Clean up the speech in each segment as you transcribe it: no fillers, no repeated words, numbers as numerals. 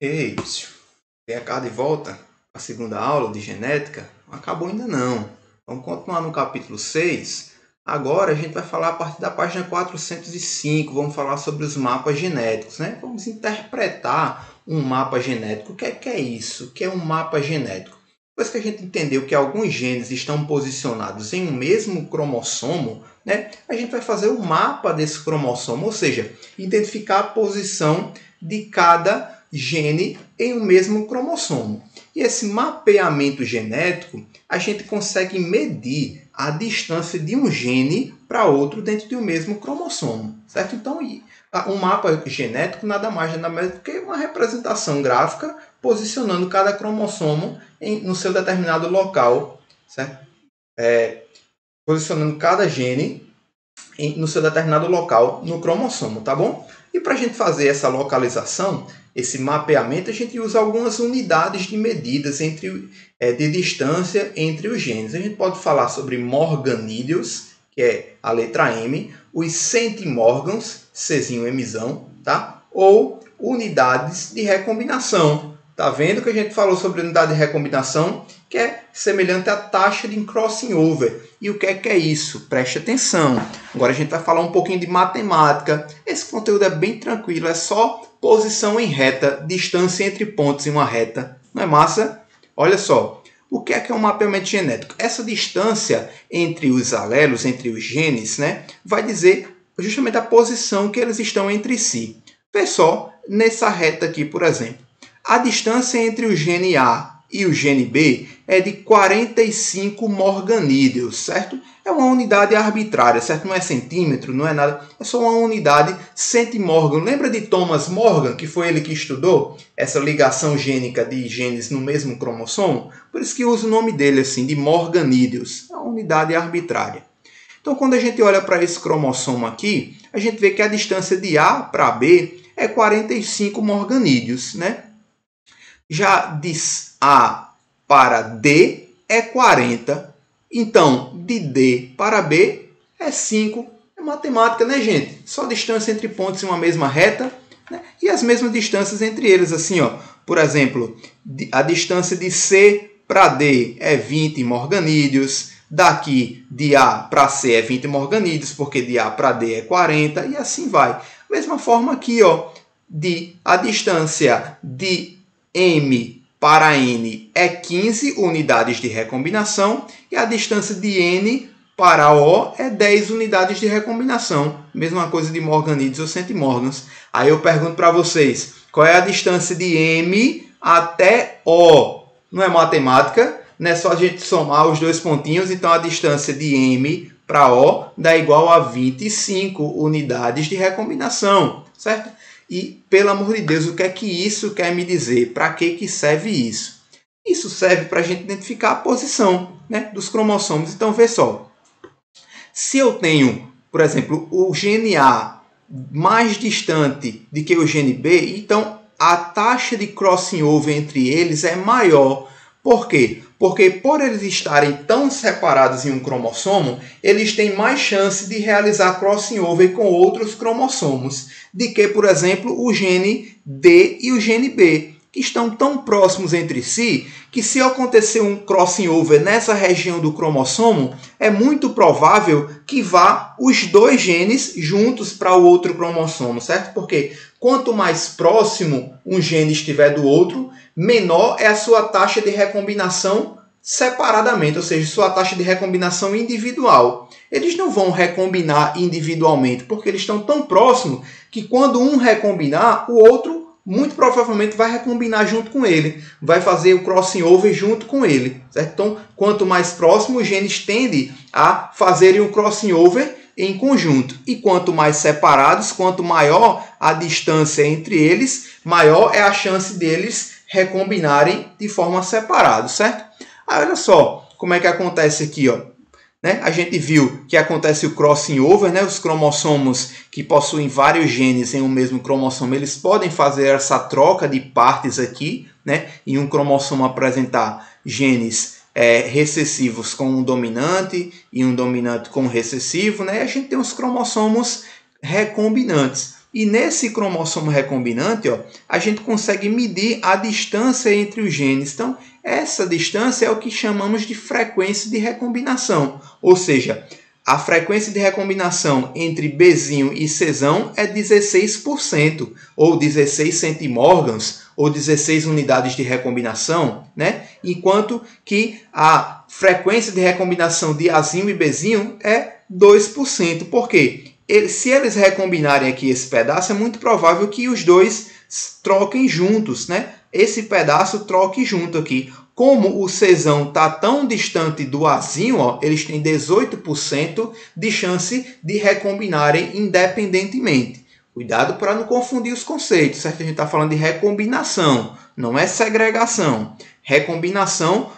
Ei, vem cá de volta. A segunda aula de genética não acabou ainda não. Vamos continuar no capítulo 6. Agora a gente vai falar a partir da página 405. Vamos falar sobre os mapas genéticos, né? Vamos interpretar um mapa genético. O que é isso? O que é um mapa genético? Depois que a gente entendeu que alguns genes estão posicionados em um mesmo cromossomo, né? A gente vai fazer o mapa desse cromossomo, ou seja, identificar a posição de cada gene em um mesmo cromossomo. E esse mapeamento genético, a gente consegue medir a distância de um gene para outro dentro de um mesmo cromossomo, certo? Então, um mapa genético nada mais do que uma representação gráfica posicionando cada cromossomo no seu determinado local, certo? Posicionando cada gene no seu determinado local no cromossomo, tá bom? E para a gente fazer essa localização, esse mapeamento, a gente usa algumas unidades de medidas de distância entre os genes. A gente pode falar sobre morganídeos, que é a letra M, os centimorgans, Czinho, Mzão, tá? Ou unidades de recombinação. Tá vendo que a gente falou sobre unidade de recombinação, que é semelhante à taxa de crossing over. E o que é isso? Preste atenção. Agora a gente vai falar um pouquinho de matemática. Esse conteúdo é bem tranquilo, é só posição em reta, distância entre pontos em uma reta. Não é massa? Olha só, o que é um mapeamento genético? Essa distância entre os alelos, entre os genes, né, vai dizer justamente a posição que eles estão entre si. Vê só, nessa reta aqui, por exemplo. A distância entre o gene A e o gene B é de 45 morganídeos, certo? É uma unidade arbitrária, certo? Não é centímetro, não é nada. É só uma unidade centimorgan. Lembra de Thomas Morgan, que foi ele que estudou essa ligação gênica de genes no mesmo cromossomo? Por isso que usa o nome dele assim, de morganídeos. É uma unidade arbitrária. Então, quando a gente olha para esse cromossomo aqui, a gente vê que a distância de A para B é 45 morganídeos, né? Já de A para D é 40. Então, de D para B é 5. É matemática, né, gente? Só distância entre pontos em uma mesma reta, né? E as mesmas distâncias entre eles. Assim, ó. Por exemplo, a distância de C para D é 20 morganídeos. Daqui, de A para C é 20 morganídeos, porque de A para D é 40. E assim vai. Mesma forma aqui, ó. A distância de M para N é 15 unidades de recombinação e a distância de N para O é 10 unidades de recombinação. Mesma coisa de morganídeos ou centimorgans. Aí eu pergunto para vocês, qual é a distância de M até O? Não é matemática, não é só a gente somar os dois pontinhos, então a distância de M para O dá igual a 25 unidades de recombinação, certo? E, pelo amor de Deus, o que é que isso quer me dizer? Para que serve isso? Isso serve para a gente identificar a posição, né, dos cromossomos. Então, vê só. Se eu tenho, por exemplo, o gene A mais distante do que o gene B, então a taxa de crossing over entre eles é maior. Por quê? Porque por eles estarem tão separados em um cromossomo, eles têm mais chance de realizar crossing over com outros cromossomos, de que, por exemplo, o gene D e o gene B, que estão tão próximos entre si, que se acontecer um crossing over nessa região do cromossomo, é muito provável que vá os dois genes juntos para o outro cromossomo, certo? Porque quanto mais próximo um gene estiver do outro, menor é a sua taxa de recombinação separadamente, ou seja, sua taxa de recombinação individual. Eles não vão recombinar individualmente, porque eles estão tão próximos que quando um recombinar, o outro muito provavelmente vai recombinar junto com ele, vai fazer o crossing over junto com ele, certo? Então, quanto mais próximo, os genes tendem a fazerem o crossing over em conjunto. E quanto mais separados, quanto maior a distância entre eles, maior é a chance deles recombinarem de forma separada, certo? Aí, olha só como é que acontece aqui, ó. Né? A gente viu que acontece o crossing over, né? Os cromossomos que possuem vários genes em um mesmo cromossomo, eles podem fazer essa troca de partes aqui, né? Em um cromossomo apresentar genes recessivos com um dominante e um dominante com um recessivo, né? A gente tem os cromossomos recombinantes. E nesse cromossomo recombinante, ó, a gente consegue medir a distância entre os genes. Então, essa distância é o que chamamos de frequência de recombinação. Ou seja, a frequência de recombinação entre Bzinho e Czão é 16%, ou 16 centimórgãos, ou 16 unidades de recombinação, né? Enquanto que a frequência de recombinação de Azinho e Bzinho é 2%. Por quê? Se eles recombinarem aqui esse pedaço, é muito provável que os dois troquem juntos, né? Esse pedaço troque junto aqui. Como o Czão está tão distante do Azinho, ó, eles têm 18% de chance de recombinarem independentemente. Cuidado para não confundir os conceitos, certo? A gente está falando de recombinação, não é segregação. Recombinação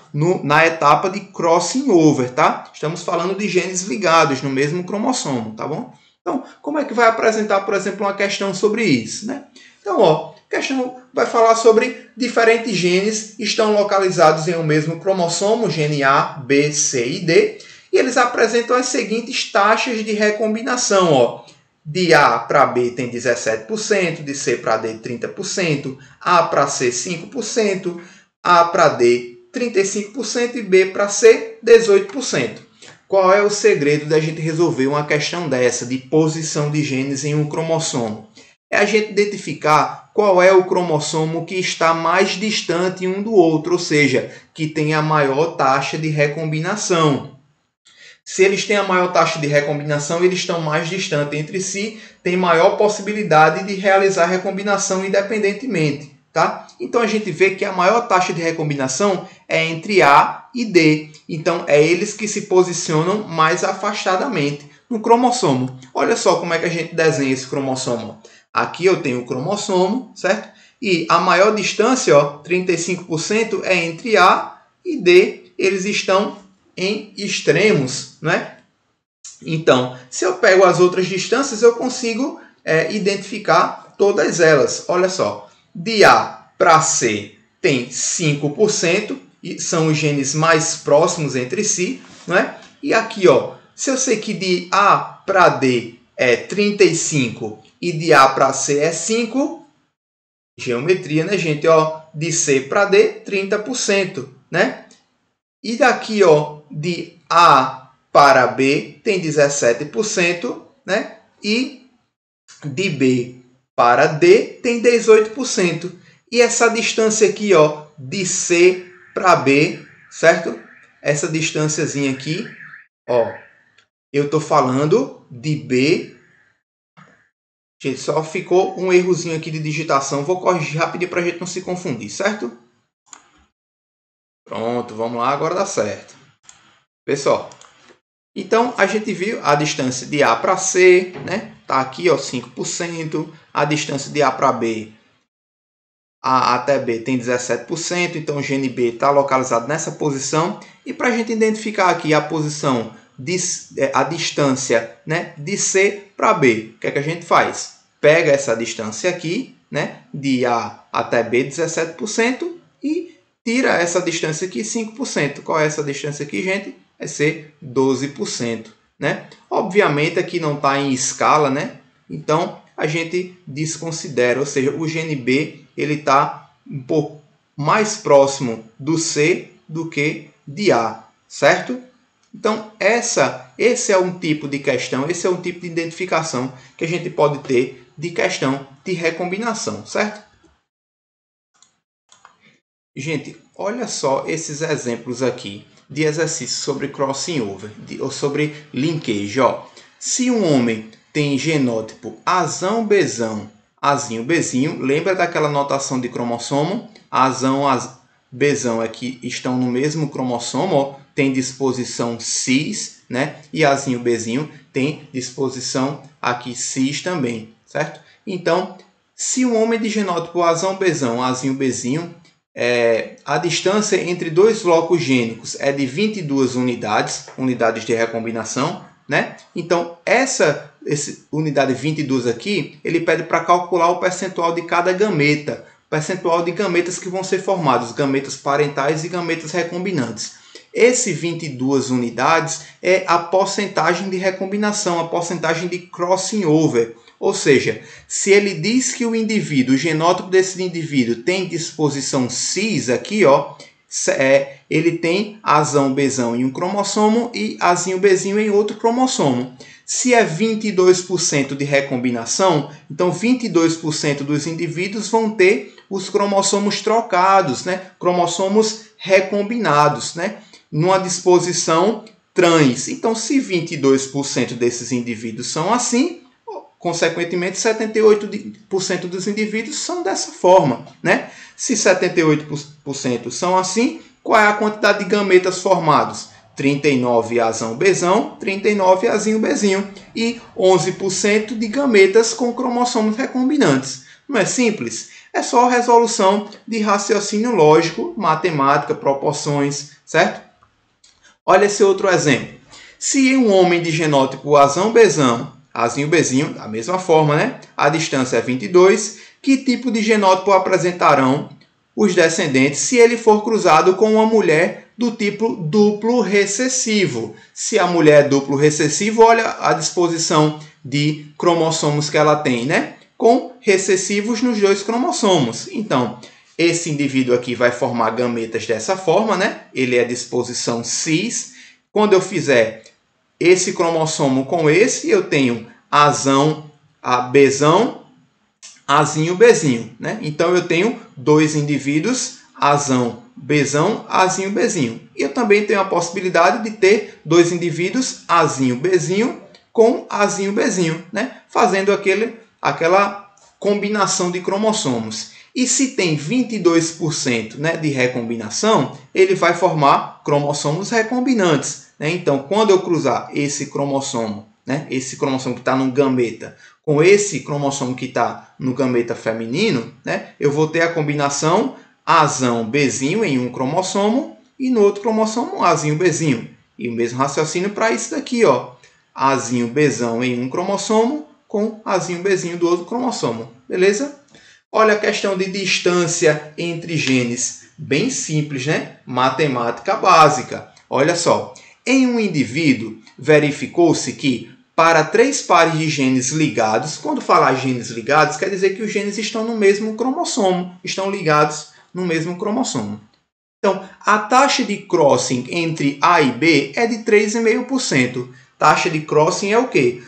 na etapa de crossing over, tá? Estamos falando de genes ligados no mesmo cromossomo, tá bom? Então, como é que vai apresentar, por exemplo, uma questão sobre isso, né? Então, ó, a questão vai falar sobre diferentes genes que estão localizados em um mesmo cromossomo, gene A, B, C e D, e eles apresentam as seguintes taxas de recombinação, ó. De A para B tem 17%, de C para D 30%, A para C 5%, A para D 35% e B para C 18%. Qual é o segredo da gente resolver uma questão dessa, de posição de genes em um cromossomo? É a gente identificar qual é o cromossomo que está mais distante um do outro, ou seja, que tem a maior taxa de recombinação. Se eles têm a maior taxa de recombinação, eles estão mais distantes entre si, tem maior possibilidade de realizar recombinação independentemente, tá? Então a gente vê que a maior taxa de recombinação é entre A e D. Então é eles que se posicionam mais afastadamente no cromossomo. Olha só como é que a gente desenha esse cromossomo. Aqui eu tenho o cromossomo, certo? E a maior distância, ó, 35%, é entre A e D. Eles estão em extremos, né? Então, se eu pego as outras distâncias, eu consigo identificar todas elas. Olha só, de A para C tem 5%, e são os genes mais próximos entre si, né? E aqui, ó, se eu sei que de A para D é 35 e de A para C é 5, geometria, né, gente? Ó, de C para D, 30%, né? E daqui, ó, de A para B tem 17%, né? E de B para D tem 18%. E essa distância aqui, ó, de C para B, certo? Essa distânciazinha aqui, ó, eu estou falando de B. Gente, só ficou um errozinho aqui de digitação. Vou corrigir rapidinho para a gente não se confundir, certo? Pronto, vamos lá, agora dá certo. Pessoal, então a gente viu a distância de A para C, né? Tá aqui, ó, 5%. A distância de A para B, A até B tem 17%, então o gene B está localizado nessa posição. E para a gente identificar aqui a posição, a distância, né, de C para B, o que é que a gente faz? Pega essa distância aqui, né, de A até B, 17%, e tira essa distância aqui, 5%. Qual é essa distância aqui, gente? Vai ser 12%. Né? Obviamente aqui não está em escala, né? Então a gente desconsidera, ou seja, o gene B ele está um pouco mais próximo do C do que de A, certo? Então esse é um tipo de questão, esse é um tipo de identificação que a gente pode ter de questão de recombinação, certo? Gente, olha só esses exemplos aqui de exercício sobre crossing over, ou sobre linkage. Ó. Se um homem tem genótipo Azão, Bzão, Azinho, Bzinho, lembra daquela notação de cromossomo? Azão, Bzão é que estão no mesmo cromossomo, ó, tem disposição cis, né? E Azinho, Bzinho tem disposição aqui cis também, certo? Então, se um homem de genótipo Azão, Bzão, Azinho, Bzinho, a distância entre dois blocos gênicos é de 22 unidades de recombinação, né? Então, essa unidade 22 aqui, ele pede para calcular o percentual de cada gameta, percentual de gametas que vão ser formados, gametas parentais e gametas recombinantes. Esse 22 unidades é a porcentagem de recombinação, a porcentagem de crossing over, Ou seja, se ele diz que o indivíduo, o genótipo desse indivíduo tem disposição cis aqui, ó, ele tem azão Bzão em um cromossomo e azinho Bzinho em outro cromossomo. Se é 22% de recombinação, então 22% dos indivíduos vão ter os cromossomos trocados, né? Cromossomos recombinados, né? Numa disposição trans. Então, se 22% desses indivíduos são assim, consequentemente, 78% dos indivíduos são dessa forma, né? Se 78% são assim, qual é a quantidade de gametas formados? 39 azão Bzão, 39 azinho Bzinho e 11% de gametas com cromossomos recombinantes. Não é simples? É só resolução de raciocínio lógico, matemática, proporções, certo? Olha esse outro exemplo. Se um homem de genótipo azão Bzão, azinho Bzinho, da mesma forma, né? A distância é 22, que tipo de genótipo apresentarão os descendentes se ele for cruzado com uma mulher do tipo duplo recessivo? Se a mulher é duplo recessivo, olha a disposição de cromossomos que ela tem, né? Com recessivos nos dois cromossomos. Então, esse indivíduo aqui vai formar gametas dessa forma, né? Ele é disposição cis. Quando eu fizer esse cromossomo com esse, eu tenho azão Bzão, azinho Bzinho, né? Então, eu tenho dois indivíduos, azão Bzão, azinho Bzinho. E eu também tenho a possibilidade de ter dois indivíduos, azinho Bzinho com azinho Bzinho, né? Fazendo aquela combinação de cromossomos. E se tem 22%, né, de recombinação, ele vai formar cromossomos recombinantes, né? Então, quando eu cruzar esse cromossomo, né, esse cromossomo que está no gameta, com esse cromossomo que está no gameta feminino, né, eu vou ter a combinação azão Bzinho em um cromossomo e no outro cromossomo azinho Bzinho. E o mesmo raciocínio para isso daqui, ó, azinho Bzão em um cromossomo com azinho Bzinho do outro cromossomo. Beleza? Olha a questão de distância entre genes. Bem simples, né? Matemática básica. Olha só. Em um indivíduo, verificou-se que para 3 pares de genes ligados, quando falar genes ligados, quer dizer que os genes estão no mesmo cromossomo, estão ligados no mesmo cromossomo. Então, a taxa de crossing entre A e B é de 3,5%. Taxa de crossing é o quê?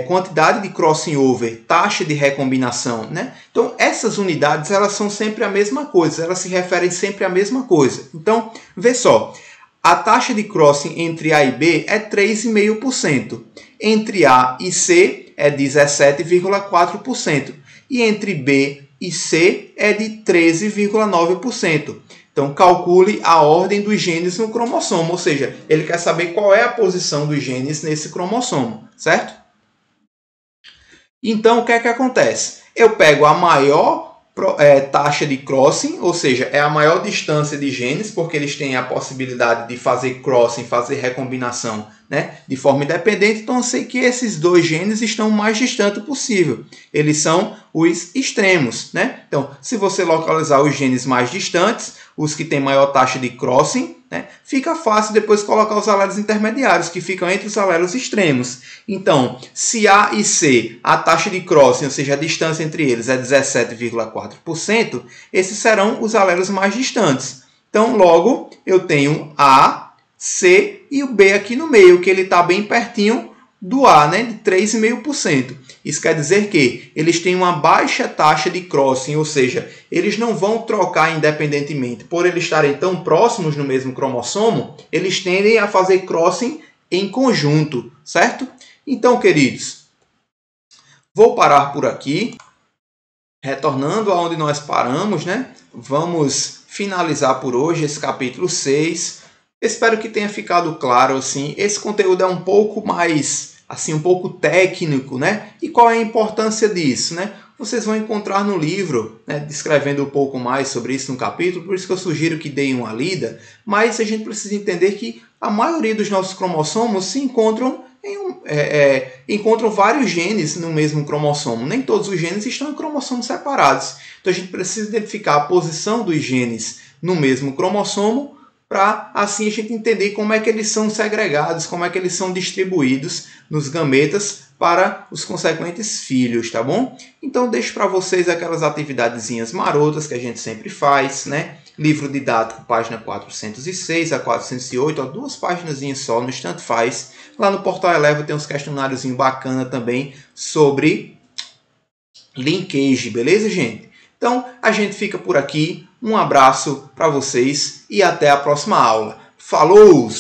Quantidade de crossing over, taxa de recombinação, né? Então, essas unidades elas são sempre a mesma coisa, elas se referem sempre à mesma coisa. Então, vê só, a taxa de crossing entre A e B é 3,5%, entre A e C é 17,4% e entre B e C é de 13,9%. Então, calcule a ordem dos genes no cromossomo, ou seja, ele quer saber qual é a posição dos genes nesse cromossomo, certo? Então, o que é que acontece? Eu pego a maior taxa de crossing, ou seja, é a maior distância de genes, porque eles têm a possibilidade de fazer crossing, fazer recombinação, né, de forma independente. Então, eu sei que esses dois genes estão o mais distante possível. Eles são os extremos, né? Então, se você localizar os genes mais distantes, os que têm maior taxa de crossing, né, fica fácil depois colocar os alelos intermediários, que ficam entre os alelos extremos. Então, se A e C, a taxa de crossing, ou seja, a distância entre eles é 17,4%, esses serão os alelos mais distantes. Então, logo, eu tenho A, C e o B aqui no meio, que ele está bem pertinho do A, né, de 3,5%. Isso quer dizer que eles têm uma baixa taxa de crossing, ou seja, eles não vão trocar independentemente. Por eles estarem tão próximos no mesmo cromossomo, eles tendem a fazer crossing em conjunto, certo? Então, queridos, vou parar por aqui. Retornando aonde nós paramos, né? Vamos finalizar por hoje esse capítulo 6. Espero que tenha ficado claro, assim. Esse conteúdo é um pouco mais, assim, um pouco técnico, né? E qual é a importância disso, né? Vocês vão encontrar no livro, né, descrevendo um pouco mais sobre isso no capítulo, por isso que eu sugiro que deem uma lida, mas a gente precisa entender que a maioria dos nossos cromossomos se encontram encontram vários genes no mesmo cromossomo. Nem todos os genes estão em cromossomos separados. Então a gente precisa identificar a posição dos genes no mesmo cromossomo para assim a gente entender como é que eles são segregados, como é que eles são distribuídos nos gametas para os consequentes filhos, tá bom? Então deixo para vocês aquelas atividadezinhas marotas que a gente sempre faz, né? Livro didático, página 406 a 408, ó, 2 páginas só, no Instante Faz. Lá no Portal Eleva tem uns questionáriozinhos bacana também sobre linkage, beleza, gente? Então, a gente fica por aqui. Um abraço para vocês e até a próxima aula. Falou!